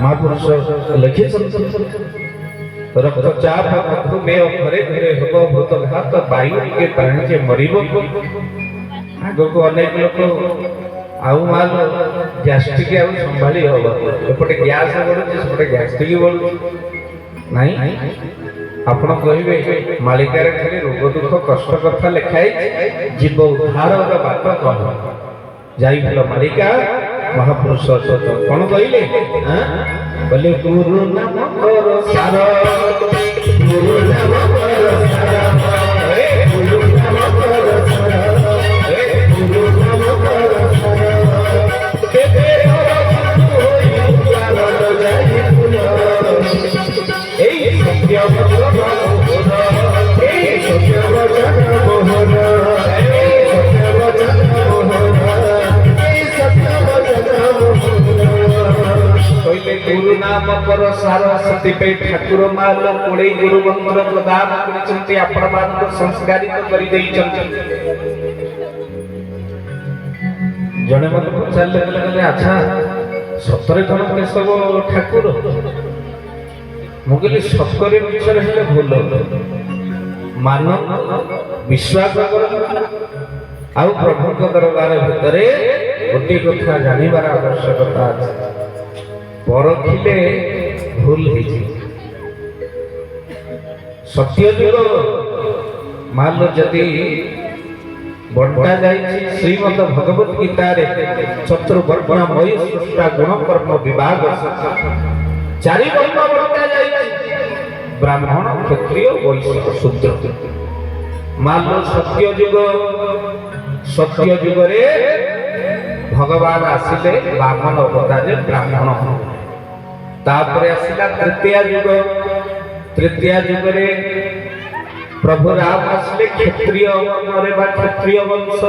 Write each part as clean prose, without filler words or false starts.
महापुरुष लिखे रक्तचाप मधुमेह घरे घरे हब भूतघात वायु के पाणी मरिब आग को अनेक लोक आउ माल गैस्ट्रिक आउ संभाली हब एपटे गैस बढ़ुଛି सेपटे गैस्ट्रिक बढ़ुଛି नहीं आपण कहिबे मालिकार खाली रोग दुख कष्ट कथा लिखाई जीव उद्धार बात कह जाई मालिका महापुरुष कौन कहले बोले गुरु नाम करो सार गुरु नाम करो सार गुरु नाम करो सार गुरु नाम करो सार केते होई उद्धार जाई फुल এই সত্য বচন মোহন এই সত্য বচন মোহন এই সত্য বচন মোহন এই সত্য বচন মোহন কইলে গুরু নাম কর সারস্বতী পে ঠাকুর মাল কোড়ে গুরু মন্ত্র প্রদান করিছন্তি আপন ମାନଙ୍କୁ সংস্কারিত কৰি ଦେଇଛନ୍ତି জনে মতে পଚାରିଲେ କହିଲେ ଆଚ୍ଛା ସତରେ କଣ କେଶବ ଠାକୁର मुझे सतरे विचार है भूल मान विश्वास आउ प्रभु दरबार भितर गोटे कथा जानवर आवश्यकता परखिले भूल सत्यजुग मान जदि बंटा जाए श्रीमद भगवत गीता चतुर्वर्णा मयी सृष्टा गुण कर्म विभाग चारि वर्ण बंटा जाए ब्राह्मण क्षत्रिय वैश्य शूद्र मान सत्य युग रे भगवान आसिले बामन अवतार ब्राह्मण तापरे आसिला तृतीय युग रे प्रभु राम आसिले क्षत्रिय क्षत्रिय वंश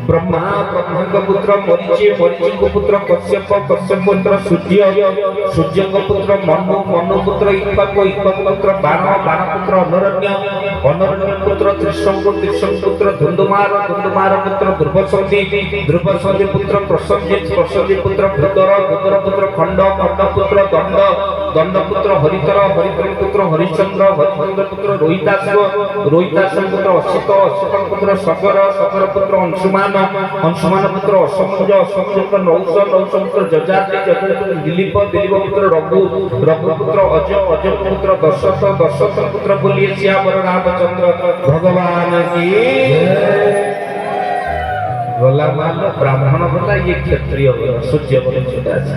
ब्रह्मा ब्रह्मा पुत्र मरीचि मरीचि पुत्र कश्यप कश्यप पुत्र सूर्य सूर्य पुत्र मनु मनु पुत्र इक्ष्वाकु इक्ष्वाकु पुत्र बाण बाण पुत्र अनरण्य अनरण्य पुत्र त्रिशंकु त्रिशंकु पुत्र धुंधुमार धुंधुमार पुत्र ध्रुवसंधि ध्रुवसंधि पुत्र प्रसंधि प्रसंधि पुत्र भूदर भूदर पुत्र खंड खंड पुत्र दंड दंड पुत्र हरितर हरितर पुत्र हरिश्चंद्र हरिश्चंद्र पुत्र रोहितास रोहितास पुत्र असित असित पुत्र सगर सगर पुत्र अंशुमान अंशुमान पुत्र असमज असमज पुत्र नौष नौष पुत्र जजाति जजाति पुत्र दिलीप दिलीप पुत्र रघु रघु पुत्र अज अज पुत्र दशरथ दशरथ पुत्र बोलिए श्यावर रामचंद्र भगवान की गला मान ब्राह्मण गला ये क्षत्रिय सूर्य वंशा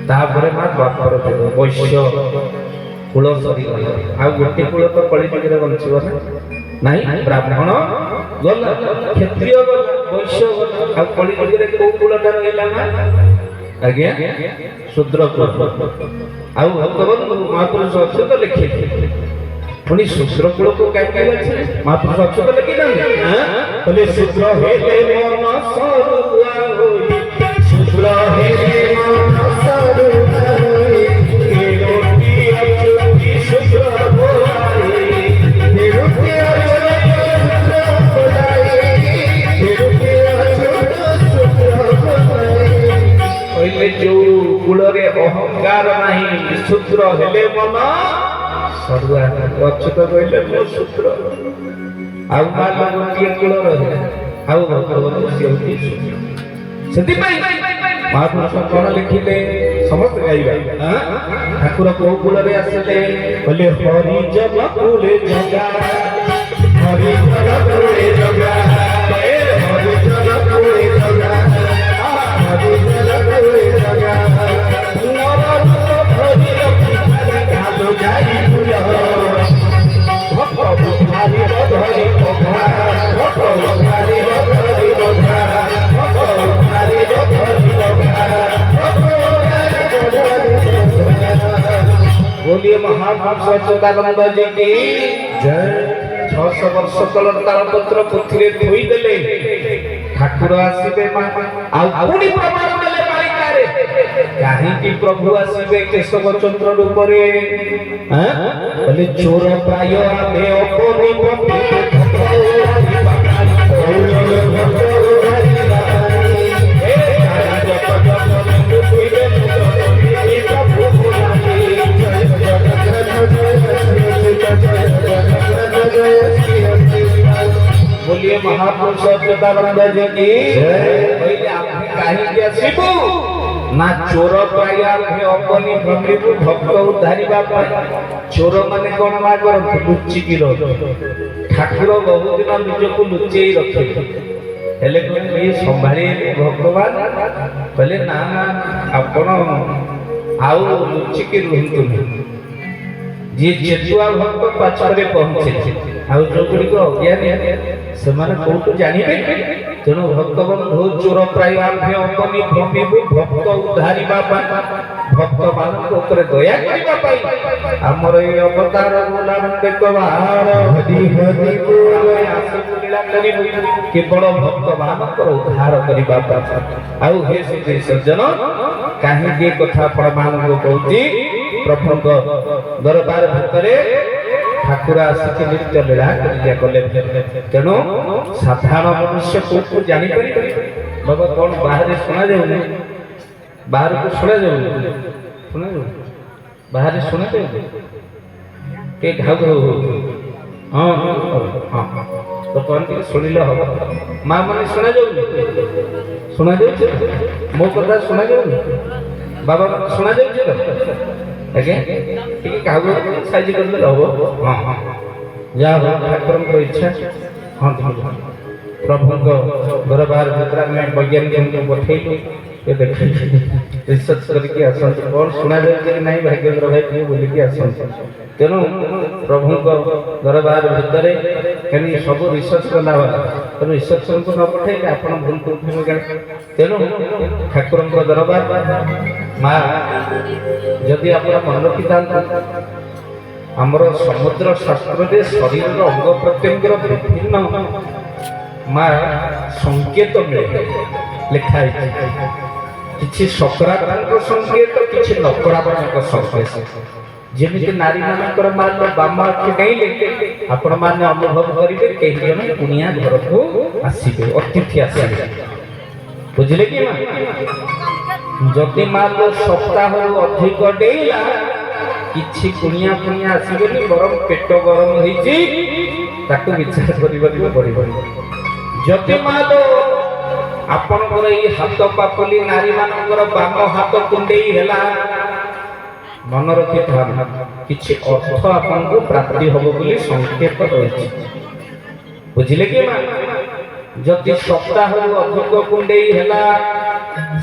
तापर मां बापर वैश्य कुल सरी आ गोटे कुल तो कली जुगे बंचब ना नहीं ब्राह्मण गला क्षत्रिय वैश्य आ कली जुगे को कुलटा रहिला ना आज्ञा शूद्र कुल आ भगवान महापुरुष अच्छे तो लिखे पुनी शूद्र कुल को काहे अछि महापुरुष अच्छे तो लिखि ना बोले शूद्र हेले मन सरुआ होई शूद्र हेले मन सरुआ होई के रोटी अचुती शूद्र बोलाई के रोटी अचुती शूद्र बोलाई के रोटी अचुती शूद्र बोलाई पहिले जो कुल रे अहंकार नाही शूद्र हेले मन सरुआ अच्युत कहले मो शूद्र आउ मान गोटे कुल रहे आउ भगवान सेउती सेति पई महापुरुष कोन लिखिले समस्त गाइबा ठाकुर को कुल रे आसले बोले हरि जन कुले जगा हरि जन कुले जगा हरि जन कुले जगा हरि जन कुले जगा नर हरि कालो जाई फुल भक्त बुधारी बधाई बधा भक्त बुधारी बधाई बधा भक्त बुधारी बधाई बधा बोलिए महापुरुष सच्चिदानंद जी की जय 600 वर्ष तलर तालपत्र पुथिरे धोई देले ठाकुर आसीबे आ पुनी प्रमाण देले मालिकारे काहे कि प्रभु आसीबे केशव चंद्र रूप रे बोले चोर प्राय आमे अपनी पति सच्चिदानंद जी की पहले आपने कहीं के शिबू ना चोर प्रायार्थे अपनी भंगिबु भक्त उद्धारिबा पाई चोर माने कोन मा करत लुच्ची की रो ठाकुर बहुत दिन निजको लुचेई रखे हेले कोन ये संभाली भगवान कहले ना ना आपण आउ लुच्ची की रुहंतु जी जेतुआ भक्त पाछरे पहुंचे आउ जो गुडी को अज्ञानी से माने कोटु जानिबे तेणु भक्त बंधु चोर प्रायार्थे अपनी भंगिबु भक्त उद्धारिबा पाई भक्त मानक ऊपर दया करिबा पाई हमर ए अवतार गुलाम देखबार हरि हरि बोल आसी लीला करिबु केवल भक्त मानक उद्धार करिबा पाई आउ हे से सज्जन काहे जे कथा प्रमाण को कहती प्रभुक दरबार भितरे ठाकुर आसिक नित्य लीला करिया कले तेणु साधारण मनुष्य को जानी पारि बाबा कौन बाहर सुना जाऊ बाहर को सुना जाऊ बाहर सुना जाऊ के घाव हाँ हाँ तो कौन के सुनिले हम माँ मैंने सुना जाऊ मो कथा सुना जाऊ बाबा सुना जाऊ आज्ञा ठीक घाव साइज कर हम हाँ हाँ जा ठाकुर इच्छा हाँ प्रभु दरबार भद्रा में वैज्ञानिक को पठेलु ये देख रिसर्च करके आसत कौन सुना जाए नहीं भाग्येंद्र भाई क्यों बोल के आसत तेणु प्रभु दरबार भितर कहीं सब रिसर्च कला तेणु रिसर्च को न पठे आप भूल कर तेणु ठाकुर दरबार माँ जदि आप मन रखी था आमर समुद्र शास्त्र शरीर अंग प्रत्यंग विभिन्न माँ संकेत मिले लिखाई किसी सकारात्मक संकेत किसी नकारात्मक संकेत जमी नारी मानकर मान बाम आखि गाइले आपण माने अनुभव करेंगे कई जन कुनिया घर को आसबे अतिथि आसबे बुझले कि जदि मान सप्ताह अधिक डेला किछि कुनिया कुनिया आसबेनी बरम पेट गरम होइछि ताकू विचार करिबा पड़िबो जदि मान आपनकर ई हाथ पापली नारी मानकर बाम हाथ कुंडेई हेला मन रखि किछि अर्थ आपन को प्राप्ति होबो बोली संकेत रहिछि बुझिले कि मां जदि सप्ताह अधिक कुंडेई हेला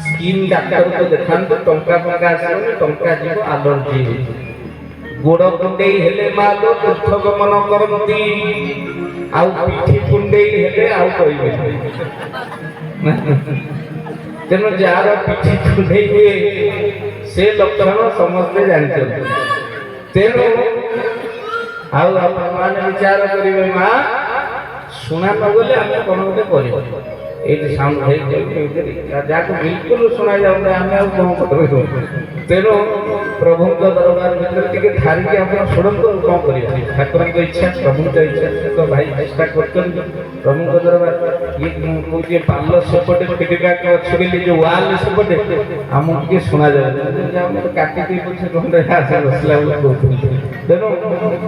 स्किन डॉक्टर को देखांत टंका आसबे टंका जीव एलर्जी गोड़ कुंडेई हेले मां लो तीर्थ गमन करंती आउ पिठी कुंडेई हेले आउ कहिबे तेणु जार पिठी कुंडेई हुए से लक्षण समस्ते जानते तेणु आउ आपन विचार करिवे मां सुना न गले हम कोन गोटे करियो ए साउंड है जाको बिल्कुल सुना जाउ हम आ कोन करबे तेणु प्रभु दरबार भीतर टिके ठारी के आपण सुरंग कोन करियो ठाकुर को इच्छा प्रभु को इच्छा तो भाई चेष्टा करतन प्रभु दरबार ये कोजे पाल्लो सेपटे फीडबैक अछि जो वाल सेपटे हम के सुना जाउ हम तो काटी के कुछ कोन रे आसे बसला को तेणु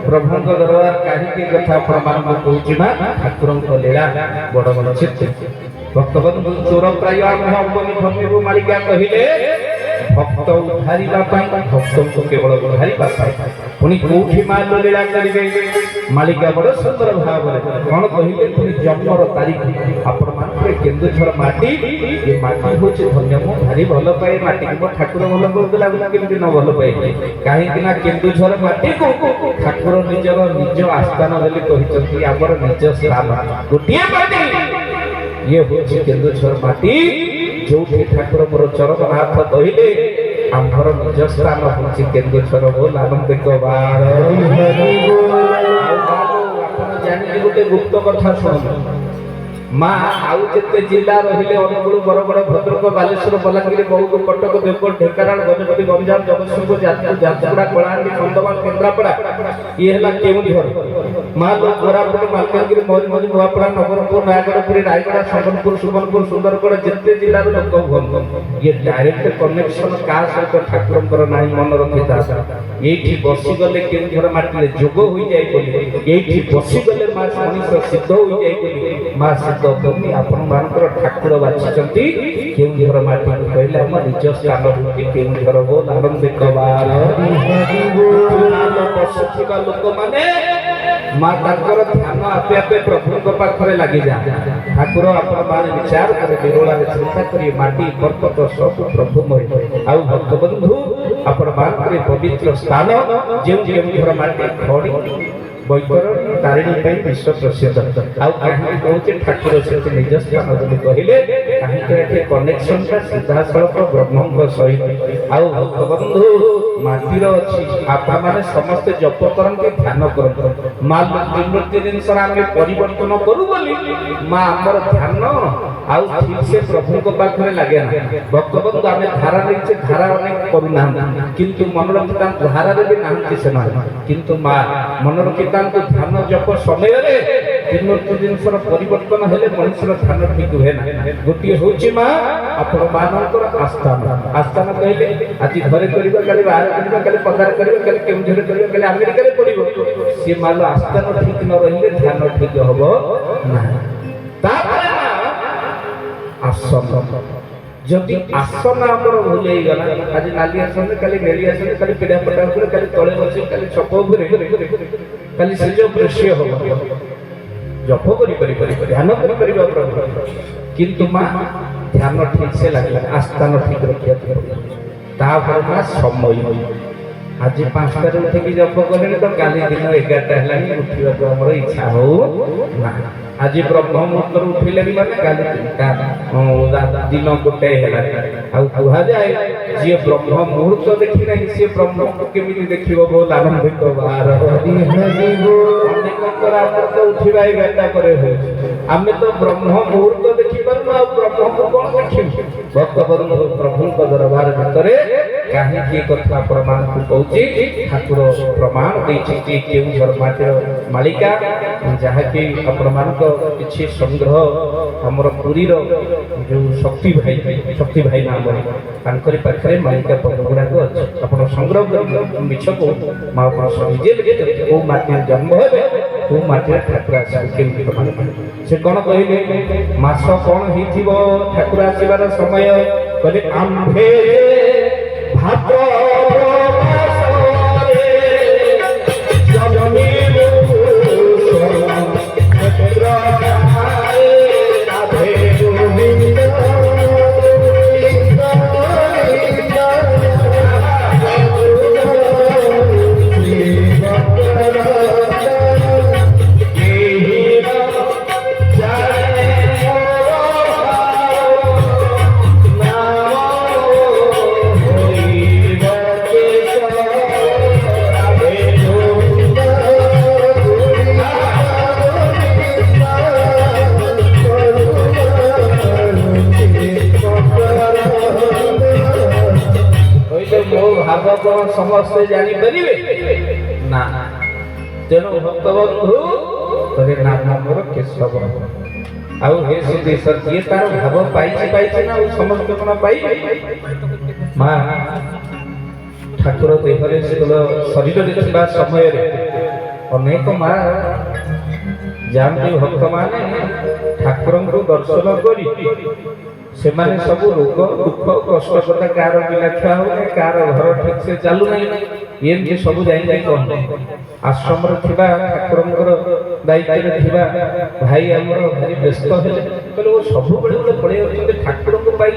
प्रभु दरबार काहे के कथा प्रमाण को कहूची ना ठाकुर को लीला बड़ बड़ चित्त भक्तबंधु चोर प्राय अपनी भक्ति मालिका कहिले भक्त उद्धारिबा पाई भक्त को केवल उद्धारिबा पाई पुनी कोठी मान लीला करिवे मालिका बड़ सुंदर भाव कोन कहिले पुनी जन्मर तारीख आपण मानके केन्दुझर माटी ये माटी होचे धन्य मो भारी भलो पाए माटी को ठाकुर भलो करदला केमति न भलो पाए काहे कि ना केन्दुझर माटी को ठाकुर निजर निज आस्थान बोली कहिसथि आबर निज स्थान गोटिए माटी ये होची केन्दुझर माटी जो ठाकुर मोर चरण हाथ कहिले आमर निज स्थान होची केन्दुझर बोल आनंद को बार आपण जानि गोटे गुप्त कथा सुन माँ आउ जिते जिला रहिले अनुगुल बरगड़ भद्रक बालेश्वर बलांगीर बौद्ध कटक देवगढ़ ढेंकानाल गजपति गंजाम जगतसिंहपुर जाजपुर झारसुगुड़ा कलाहांडी कंधमाल केन्द्रापड़ा ये हला केउंझर ମା ଲୋକ କୋରାପୁଟ ମାଲକାନଗିରି ମୟୂରଭଞ୍ଜ ନୂଆପଡ଼ା ନବରଙ୍ଗପୁର ନୟାଗଡ଼ ପୁରୀ ରାୟଗଡ଼ା ସମ୍ବଲପୁର ସୁବର୍ଣ୍ଣପୁର ସୁନ୍ଦରଗଡ଼ ଯେତେ ଜିଲ୍ଲାର ଲୋକ ହୁଅନ୍ତୁ ଇଏ ଡାଇରେକ୍ଟ କନେକ୍ସନ କାହା ସହିତ ଠାକୁରଙ୍କର ନାହିଁ ମନେ ରଖିଥା ଏଇଠି ବସିଗଲେ କେଉଁଝର ମାଟିରେ ଯୋଗ ହୋଇଯାଏ ବୋଲି ଏଇଠି ବସିଗଲେ ମା ମଣିଷ ସିଦ୍ଧ ହୋଇଯାଏ ବୋଲି ମା ସିଦ୍ଧ ଭୂମି ଆପଣମାନଙ୍କର ଠାକୁର ବାଛିଛନ୍ତି କେଉଁଝର ମାଟିକୁ କହିଲେ ଆମ ନିଜ ସ୍ଥାନ ହେଉଛି କେଉଁଝର ବୋଲ ଆନନ୍ଦିତ ବାର ବସୁଥିବା ଲୋକମାନେ ମା ତାଙ୍କର ଧ୍ୟାନ ଆପେ ଆପେ ପ୍ରଭୁଙ୍କ ପାଖରେ ଲାଗିଯାଏ ଠାକୁର ଆପଣ ମାନେ ବିଚାର କରି ବିରୋଳାରେ ଚିନ୍ତା କରି ମାଟି ପର୍ବତ ସବୁ ପ୍ରଭୁମୟ ଆଉ ଭକ୍ତବନ୍ଧୁ ଆପଣ ମାନଙ୍କର ପବିତ୍ର ସ୍ଥାନ ଯେଉଁ କେଉଁଝର ମାଟି ଖଡ଼ି ବୈତରଣୀ ତାରିଣୀ ପାଇଁ ବିଶ୍ୱ ପ୍ରସିଦ୍ଧ ଆଉ କାହିଁକି କହୁଛି ଠାକୁର ସେଠି ନିଜ ସ୍ଥାନ ବୋଲି କହିଲେ କାହିଁକି ଏଠି କନେକ୍ସନଟା ସିଧାସଳଖ ବ୍ରହ୍ମଙ୍କ ସହିତ ଆଉ ଭକ୍ତବନ୍ଧୁ ମାଟିର ଅଛି ଆପଣମାନେ ସମସ୍ତେ ଜପ କରନ୍ତି ଧ୍ୟାନ କରନ୍ତି ମା ତିନୋଟି ଜିନିଷର ଆମେ ପରିବର୍ତ୍ତନ କରୁ ବୋଲି ମା ଆମର ଧ୍ୟାନ ଆଉ ଠିକ ସେ ପ୍ରଭୁଙ୍କ ପାଖରେ ଲାଗେ ନା ଭକ୍ତବନ୍ଧୁ ଆମେ ଧାରା ନେଇଛେ ଧାରା ଅନେକ କରୁନାହାନ୍ତି କିନ୍ତୁ ମନେ ରଖିଥାନ୍ତୁ ଧାରାରେ ବି ନାହାନ୍ତି ସେମାନେ କିନ୍ତୁ ମା ମନେ ରଖିଥାନ୍ତୁ ଧ୍ୟାନ ଜପ ସମୟରେ ତିନୋଟି ଜିନିଷର ପରିବର୍ତ୍ତନ ହେଲେ ମଣିଷର ଧ୍ୟାନ ଠିକ ହୁଏ ନା ଗୋଟିଏ ହେଉଛି ମା ଆପଣ ମାନଙ୍କର ଆସ୍ଥାନ ଆସ୍ଥାନ କହିଲେ ଆଜି ଘରେ କରିବା କାଲି ବାହାରେ କରିବା କାଲି ପଦାରେ କରିବା କାଲି କେଉଁଝରେ କରିବା କାଲି ଆମେରିକାରେ ପଡ଼ିବ ସେ ମାଲ ଆସ୍ଥାନ ଠିକ ନ ରହିଲେ ଧ୍ୟାନ ଠିକ ହବ ନାହିଁ ତାପରେ ଆସନ ଯଦି ଆସନ ଆମର ଭୁଲ ହେଇଗଲା ଆଜି ନାଲି ଆସନରେ କାଲି ନେଳି ଆସନରେ କାଲି ପିଢା ପଟା ଉପରେ କାଲି ତଳେ ବସି କାଲି ଛପ ଉପରେ କାଲି ସେ ଯୋଉ ଦୃଶ୍ୟ ହବ ଜପ କରିପାରିବା ଧ୍ୟାନ କରିପାରିବା ପ୍ରଭୁ କିନ୍ତୁ ମା ଧ୍ୟାନ ଠିକ ସେ ଲାଗିଲା ଆସ୍ଥାନ ଠିକ ରଖିବାକୁ ପଡ଼ିବ ତାପରେ ମା ସମୟ ଆଜି 5টাରେ ଉଠିକି ଜପ କଲେଣି ତ କାଲି ଦିନ 11ଟା ହେଲାଣି ଉଠିବାକୁ ଆମର ଇଚ୍ଛା ହଉ ନା ଆଜି ବ୍ରହ୍ମ ମୁହୂର୍ତ୍ତରୁ ଉଠିଲେ ବି ମାନେ କାଲି ଦିନ 1 ହେଲାଣି ଆଉ କୁହାଯାଏ ଯିଏ ବ୍ରହ୍ମ ମୁହୂର୍ତ୍ତ ଦେଖି ନାହିଁ ସିଏ ବ୍ରହ୍ମକୁ କେମିତି ଦେଖିବ ବୋଲ ଆନନ୍ଦିତ ବାର ଅନେକଙ୍କର ଆମର ତ ଉଠିବା 11ଟା ପରେ ହେଉଛି ଆମେ ତ ବ୍ରହ୍ମ ମୁହୂର୍ତ୍ତ ଦେଖିପାରୁନୁ ଆଉ ବ୍ରହ୍ମକୁ କଣ ଦେଖିବୁ ଭକ୍ତବନ୍ଧୁ ପ୍ରଭୁଙ୍କ ଦରବାର ଭିତରେ କାହିଁକି ଏ କଥା ଆପଣମାନଙ୍କୁ କହୁଛି ଠାକୁର ପ୍ରମାଣ ଦେଇଛନ୍ତି କେଉଁଝର ମାଟିର ମାଳିକା ଯାହାକି ଆପଣମାନଙ୍କ କିଛି ସଂଗ୍ରହ ଆମର ପୁରୀର ଯେଉଁ ଶକ୍ତି ଭାଇ ନାମରେ ତାଙ୍କରି ପାଖରେ ମାଳିକା ପଦ ଗୁଡ଼ାକ ଅଛି ଆପଣ ସଂଗ୍ରହ କରି ମିଛକୁ ମା ଆପଣ ନିଜେ ଲେଖିଛନ୍ତି କେଉଁ ମାଟିରେ ଜନ୍ମ ହେବେ କେଉଁ ମାଟିରେ ଠାକୁର ଆସିବେ କେମିତି ସେ କ'ଣ କହିଲେ ମାସ କ'ଣ ହେଇଥିବ ଠାକୁର ଆସିବାର ସମୟ କହିଲେ ଆମ୍ଭେ ଭାତ ସମସ୍ତେ ଜାଣିପାରିବେ ନା ତେଣୁ ଭକ୍ତବନ୍ଧୁ ତୋରେ ନାମ ମୋର କେଶବ ଆଉ ହେ ସୁଦେଶ ଯିଏ ତାର ଭାବ ପାଇଛି ନା ଆଉ ସମସ୍ତେ କ'ଣ ପାଇବେ ମା ଠାକୁର ଦେହରେ ଶରୀରରେ ଥିବା ସମୟରେ ଅନେକ ମା ଯାଆନ୍ତି ଭକ୍ତମାନେ ଠାକୁରଙ୍କୁ ଦର୍ଶନ କରି ସେମାନେ ସବୁ ରୋଗ ଦୁଃଖ କଷ୍ଟ କଥା କାହାର ପିଲା ଛୁଆ ହଉନି କାହାର ଘର ଠିକ ସେ ଚାଲୁନାହିଁ ଏମିତି ସବୁ ଯାଇ କହନ୍ତି ଆଶ୍ରମରେ ଥିବା ଠାକୁରଙ୍କର ଦାୟିତ୍ୱରେ ଥିବା ଭାଇ ଆମର ଭାରି ବ୍ୟସ୍ତ ହେଲେ କହିଲେ ଓ ସବୁବେଳେ ଗୋଟେ ପଳେଇ ଯାଉଛନ୍ତି ଠାକୁରଙ୍କ ପାଇଁ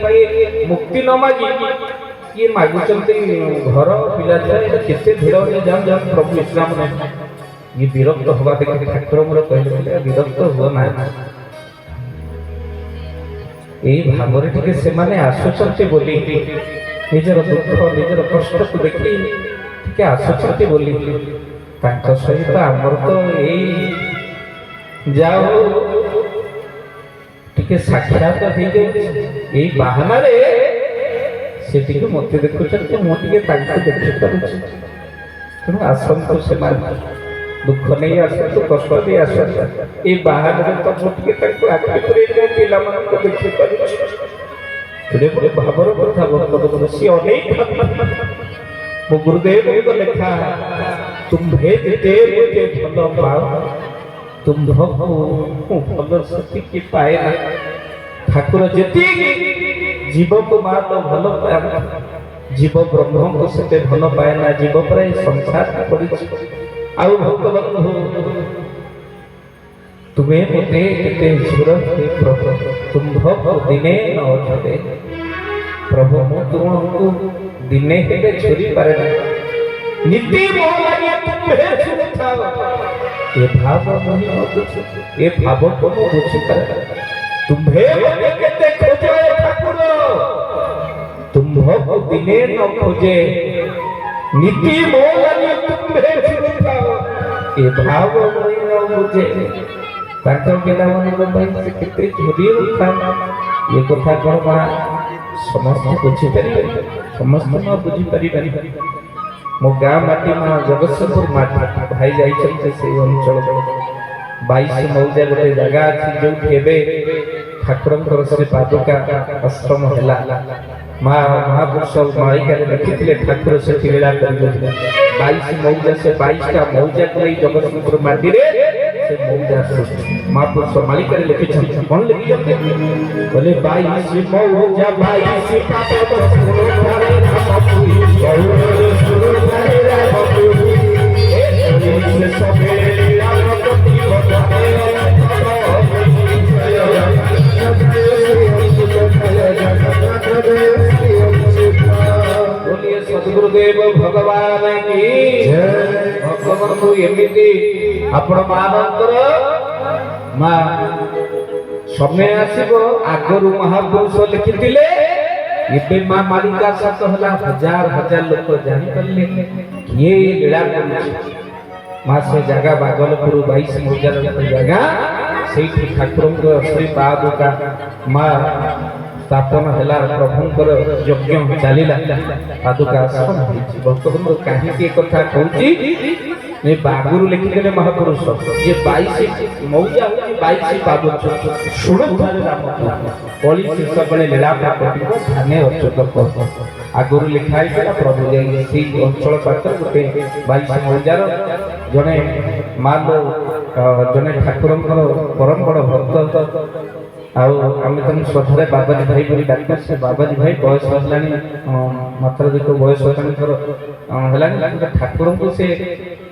ମୁକ୍ତି ନ ମାଗି କିଏ ମାଗୁଛନ୍ତି ଘର ପିଲା ଛୁଆ ଏଇଟା କେତେ ଭିଡ଼ ଯାଉ ପ୍ରଭୁ ଇସଲାମ ନାହିଁ ଇଏ ବିରକ୍ତ ହବା ଦେଖି ଠାକୁର ମୋର କହିଲେ ବିରକ୍ତ ହୁଅ ନାହିଁ এই ভাବରେ ଟିକେ ସେମାନେ ଆସୁଛନ୍ତି ବୋଲି ନିଜର ଦୁଃଖ ନିଜର କଷ୍ଟକୁ ଦେଖି ଟିକେ ଆସୁଛନ୍ତି ବୋଲି ତାଙ୍କ ସହିତ ଆମର ତ ଏଇ ଯାଉ ଟିକେ ସାକ୍ଷାତ ହେଇଯାଉଛି ଏଇ ବାହାନାରେ ସେ ଟିକେ ମୋତେ ଦେଖୁଛନ୍ତି ମୁଁ ଟିକେ ତାଙ୍କୁ ଦେଖିପାରୁଛି ତେଣୁ ଆସନ୍ତୁ ସେମାନେ ଦୁଃଖ ନେଇ ଆସନ୍ତୁ କଷ୍ଟ ଦେଇ ଆସନ୍ତୁ ଏଇ ବାହାନରେ ତ ମୁଁ ଟିକେ ତାଙ୍କୁ ଆଖି ପୁରେଇ ପିଲାମାନଙ୍କୁ ଦେଖିପାରୁଛି ଗୋଟେ ଭାବର କଥା ବର୍ତ୍ତମାନ ସିଏ ଅନେକ ମୋ ଗୁରୁଦେବଙ୍କ ଲେଖା ତୁମ୍ଭେ ଯେତେ ମୋତେ ଭଲ ପାଅ ତୁମ୍ଭକୁ ମୁଁ ଭଲ ସେତିକି ପାଏ ନା ଠାକୁର ଯେତିକି ଜୀବକୁ ମା ତ ଭଲ ପାଏ ଜୀବ ବ୍ରହ୍ମଙ୍କୁ ସେତେ ଭଲ ପାଏ ନା ଜୀବ ପ୍ରାୟ ସଂସାର କରିଛି ଆଉ ଭକ୍ତବନ୍ଧୁ ତୁମେ ମୋତେ କେତେ ଝୁର ହେ ପ୍ରଭୁ ତୁମ୍ଭକୁ ଦିନେ ନ ଅଛରେ ପ୍ରଭୁ ମୁଁ ତୁମକୁ ଦିନେ ହେଲେ ଝୁରି ପାରେ ନା ନୀତି ମୋ ଲାଗି ତୁମ୍ଭେ ଝୁରୁଥାଅ ଏ ଭାବ ମୁଁ ନ ବୁଝୁ ଏ ଭାବକୁ ମୁଁ ବୁଝିପାରେ ନା ତୁମ୍ଭେ ମୋତେ କେତେ ଖୋଜେ ଠାକୁର ତୁମ୍ଭକୁ ଦିନେ ନ ଖୋଜେ नीति मोलानी तुम्हे छुड़ाओ ये भाव नहीं न मुझे ताकि केला मन को भाई से कितने झुरी उठा ये कथा कोन बा समस्त बुझी पारि समस्त न बुझी पारि मो गाँ माटी मा जगतपुर माटी भाई जाई छथि से अंचल 22 मौजा गोटे जगह अछि जो केबे ठाकुरंकर श्री पादुका आश्रम हैला माँ महापुरुष मालिका लिखी ठाकुर से लीला कर 22 मौजा से 22टा मौजा को जगतपुर माटी रे से मौजा महापुरुष मालिका लिखी कौन लिखी बोले 22 मौजा 22 सद्गुरुदेव भगवान की भगवान एमती आपण मानकर माँ समय आसो आगु महापुरुष लिखिले एबे माँ मालिका सत है हजार हजार लोक जानीपारे किए लीला माँ से जगह बागलपुर 22 मौजार जगह से ठाकुर श्री पादुका माँ स्थापन है प्रभुंकर यज्ञ चलला पादुका बर्तमान कहीं कथा कहूँ बागुरु लिखिदे महापुरुष ये 22 मौजा 22 पादुक शुण कली शीर्ष बड़े लीला धाने अच्युत आगुरु लिखाई प्रभु जाई अंचल पाख गोटे 22 मौजार जड़े माल जड़े ठाकुर परम बड़ भक्त आम तुम श्रद्धा बाबाजी भाई बोली डाक से बाबाजी भाई बयस है मात्राधिक बयस है ठाकुर को से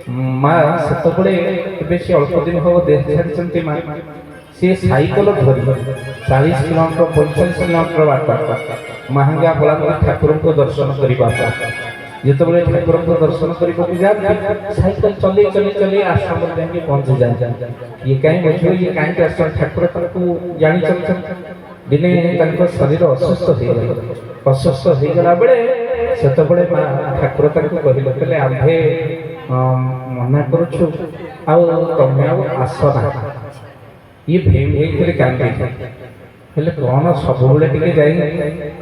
माँ से सी अल्प दिन हम देह छाड़ी माँ सी सैकल धरी 40 किलोमीटर 45 किलोमीटर बाट महंगा बलांग ठाकुर को दर्शन करने जिते ठाकुर को दर्शन करने जाती सैकल चले चले चले आश्रम जाके पहुंची जाए ये कहीं बुझे ये कहीं आश्रम ठाकुर जानी दिने शरीर असुस्थ हो गला बेले से ठाकुर कहले आम्भे मना करुछु तमें आसना ये भेम भेम कांदी हेले कौन सब जाए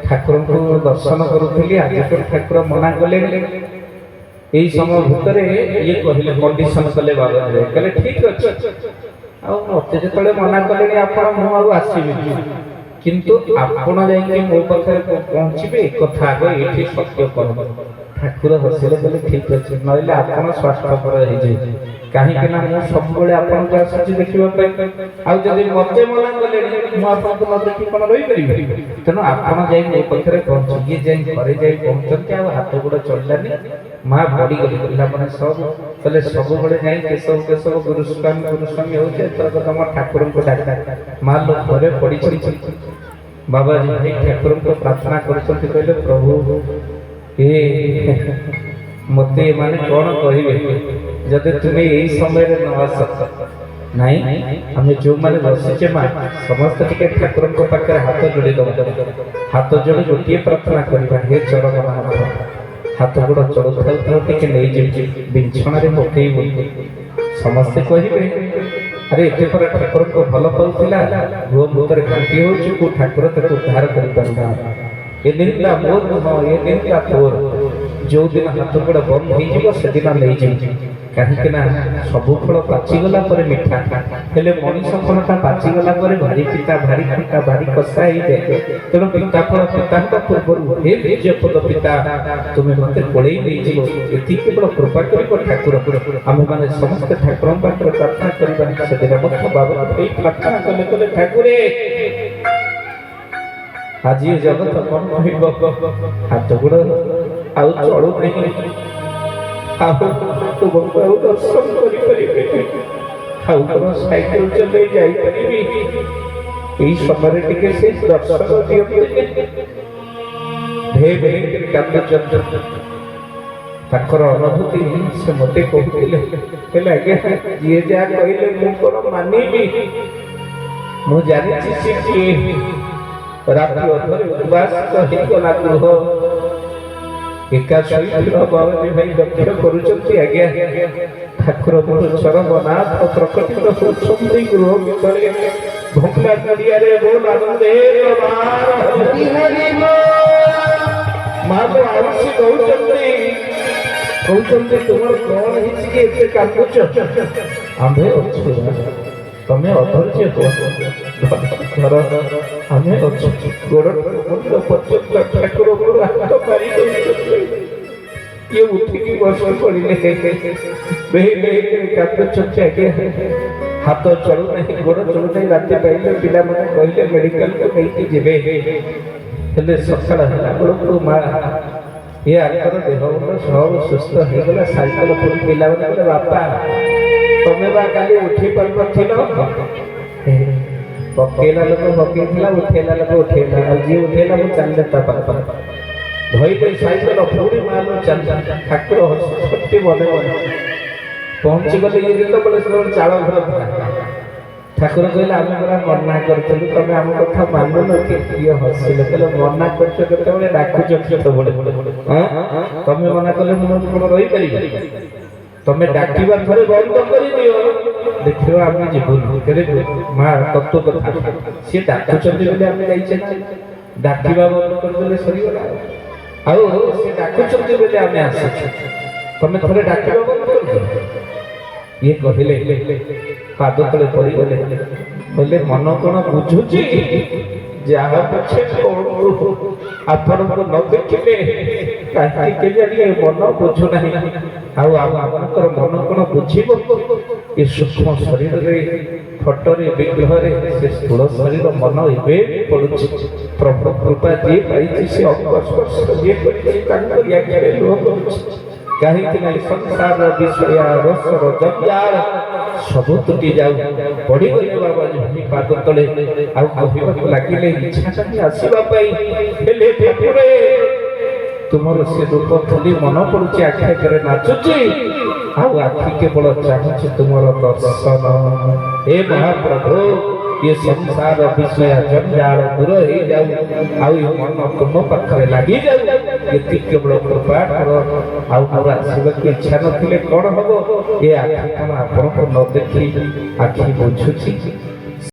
ठाकुर को दर्शन करुली आज तो ठाकुर मना कले यही समय भितर ये कहले कंडीशन कले बाबा कहले ठीक अच्छे मत जो मना कले आप आसबि किंतु आपण जाइए मो पाखे पहुँचे एक कथा आगे ये सत्य कह ठाकुर हसिले कहले ठीक अच्छे ना आप स्वास्थ्यकर हो कहीं मुझे सब आपको आसूँ देखा आदि मत मना कले मुझे न देखी कौन रही तेणु आपड़ जा मो पाखे पहुँचे ये जाए घरे जा पहुँचते हाथ गोड़ चललानी माँ बड़ी गली मैंने सब कहले सब जाए केशव केशव गुरुस्वामी होते तुम ठाकुर को डाक माँ लोग घरे पड़ी बाबाजी भाई ठाकुर को प्रार्थना कर प्रभु ये मते माने कौन कहे जदि तुम्हें यही समय न आस नहीं आम जो मैंने बसीचे माँ समस्त टे ठाकुर पाखे हाथ जोड़ी दब हाथ जोड़ी गोटे प्रार्थना करवा हे चरण हाथ गोड़ चलू टे बिछण पकईबू समस्ते कहे अरे एते पर ठाकुर को भल पाऊला गो मुहर घाटी हो ठाकुर तक उद्धार कर ये दिन मोर ये दिन तोर जो दिन हाथ गोड़ बंद हो दिन नहीं କାହିଁକି ନା ସବୁ ଫଳ ପାଚିଗଲା ପରେ ମିଠା, ହେଲେ ମଣିଷ ଫଳଟା ପାଚିଗଲା ପରେ ଭାରି ପିତା, ଭାରି ଖଟା, ଭାରି କଷା ହେଇଯାଏ। ତେଣୁ ପିତା ଫଳ ପିତାଙ୍କ ପୂର୍ବରୁ ହେ ପୂଜ୍ୟପଦ ପିତା ତୁମେ ମତେ କୋଳେଇ ନେଇଯିବ, ଏତିକି କେବଳ କୃପା କରିବ ଠାକୁର। ଆମେମାନେ ସମସ୍ତେ ଠାକୁରଙ୍କ ପାଖରେ ପ୍ରାର୍ଥନା କରିବା। ସେଦିନ ମଧ୍ୟ ବାବା ଏଇ ପ୍ରାର୍ଥନା କଲେ କଲେ ଠାକୁରେ ଆଜି ଏ ଜଗତ କଣ କହିବ, ହାତ ଗୋଡ଼ ଆଉ ଚଳୁ ନାହିଁ, ତୁମକୁ ଆଉ ଦର୍ଶନ କରିପାରିବି, ଆଉ କଣ ସାଇକେଲ ଚଲେଇ ଯାଇପାରିବି, ଏଇ ସମୟରେ ଟିକେ ସେ ଦର୍ଶନ ଦିଅନ୍ତି। ତାଙ୍କର ଅନୁଭୂତି ସେ ମତେ କହୁଥିଲେ, କହିଲେ ଆଜ୍ଞା ଯିଏ ଯାହା କହିଲେ ମୁଁ କଣ ମାନିବି, ମୁଁ ଜାଣିଛି ସେ କିଏ। ରାତି ଅଧରେ ଉପାସ ହେଇଗଲା ଗୃହ, ଏକା ଶୋଇଥିଲ ବାବାଜୀ ଭାଇ ଦକ୍ଷିଣ କରୁଛନ୍ତି। ଆଜ୍ଞା ଠାକୁର ମୋର ଚରମନାଥ ପ୍ରକଟିତ ହେଉଛନ୍ତି ଗୃହ ଭିତରେ, ଭଙ୍ଗା ନଡ଼ିଆରେ ବୋଲ ଆନନ୍ଦେ ମା ତ ଆଉସି କହୁଛନ୍ତି ତୁମର କଣ ହେଇଛି କି ଏତେ କାନ୍ଦୁଛ? ଆମ୍ଭେ ଅଛୁ, ତମେ ଅଧୈର୍ଯ୍ୟ ଧର, ଆମେ ଅଛୁ। ଗୋଡ଼ ପର୍ଯ୍ୟନ୍ତ ଠାକୁର ମୋର ହାତ ପାରି ଇଏ ଉଠିକି ବସି ପଡ଼ିଲେ, କାନ୍ଦୁଛନ୍ତି। ଆଜ୍ଞା ହାତ ଚଳୁନାହିଁ, ଗୋଡ଼ ଚଳୁନାହିଁ। ରାତି ପାଇଲେ ପିଲାମାନେ କହିଲେ ମେଡିକାଲକୁ ନେଇକି ଯିବେ, ହେଲେ ସକାଳ ହେଲା ବେଳକୁ ମା ଏ ଆଙ୍କର ଦେହ ମୁଣ୍ଡ ସବୁ ସୁସ୍ଥ ହେଇଗଲା। ସାଇକେଲ ପୁଣି ପିଲାମାନେ କହିଲେ ବାପା ତମେ ବା କାଲି ଉଠି ପାରିନଥିଲ, ପକେଇଲା ଲୋକ ପକେଇଥିଲା, ଉଠେଇଲା ଲୋକ ଉଠେଇଲା, ଆଉ ଯିଏ ଉଠେଇଲା ମୁଁ ଚାଲିଲେ ତା ପାଖ ଧଇଲେ ସାଇକେଲ ପୁଣି ମାଲ ଚାଲି। ଠାକୁର ହସୁଛନ୍ତି ମନେ ମନେ। ପହଞ୍ଚିଗଲେ ଇଏ ଯେତେବେଳେ ସେମାନେ ଚାଳ ଘର ଥିଲା, ଠାକୁର କହିଲେ ଆମେ ପରା ମନା କରିଥିଲୁ, ତମେ ଆମ କଥା ମାନୁନ କି? ଇଏ ହସିଲେ, କହିଲେ ମନା କରୁଛ କେତେବେଳେ, ଡାକୁଛ କେତେବେଳେ? ତମେ ମନା କଲେ ମୁଁ କଣ ରହିପାରିବି? ତମେ ଡାକିବା ଥରେ ବନ୍ଦ କରିଦିଅ, ଦେଖିବ ଆମେ ଯିବୁନି। ମା ତତ୍ତ୍ୱ କଥା, ସିଏ ଡାକୁଛନ୍ତି ବୋଲି ଆମେ ଯାଇଛେ, ଡାକିବା ବନ୍ଦ କରିଦେଲେ ସରିଗଲା। ଆଉ ସେ ଡାକୁଛନ୍ତି ବୋଲି ଆମେ ଆସିଛୁ, ତମେ ଥରେ ଡାକିବା ବନ୍ଦ କରିଦିଅ। ଇଏ କହିଲେ, ପାଦ ତଳେ ପଡ଼ିଗଲେ, କହିଲେ ମନ କଣ ବୁଝୁଛି? ଯାହା ପଛେ ଆପଣଙ୍କୁ ନ ଦେଖିଲେ କାହିଁକି କେଜାଣି ମନ ବୁଝୁନାହିଁ। ଆଉ ଆପଣଙ୍କର ମନ କଣ ବୁଝିବ? ଏ ସୂକ୍ଷ୍ମ ଶରୀରରେ, ଫଟୋରେ, ବିଗ୍ରହରେ ସେ ସ୍ଥୂଳ ଶରୀର ମନ ଏବେ ପଡୁଛି। ପ୍ରଭୁ କୃପା ଯିଏ ପାଇଛି ସେ ଅସ୍ପର୍ଶ ଯିଏ କରିଛି ତାଙ୍କରି ଆଖିରେ ଲୁହ କରୁଛି। କାହିଁକି ନା ସଂସାର ବିଷୟ ରସର ଜଞ୍ଜାଳ ସବୁ ତୁଟି ଯାଉ। ପଡ଼ିଗଲେ ବାବାଜୀ ପାଦ ତଳେ, ଆଉ କହିବାକୁ ଲାଗିଲେ ଇଚ୍ଛା ନାହିଁ ଆସିବା ପାଇଁ, ହେଲେ ଠାକୁରେ ତୁମର ସେ ରୂପ ଖାଲି ମନ ପଡୁଛି, ଆଖି ଆଗରେ ନାଚୁଛି, ଆଉ ଆଖି କେବଳ ଚାହୁଁଛି ତୁମର ଦର୍ଶନ। ହେ ମହାପ୍ରଭୁ ये संसार विषय जंजाल दूर ही जाऊ, आउ मन तुम पाखरे लगी जाऊ, ये केवल कृपा करो। आउ मोर आसवा की इच्छा नथिले कौन हम, ये आखि कौन आपण को न देखी आखि बुझुची।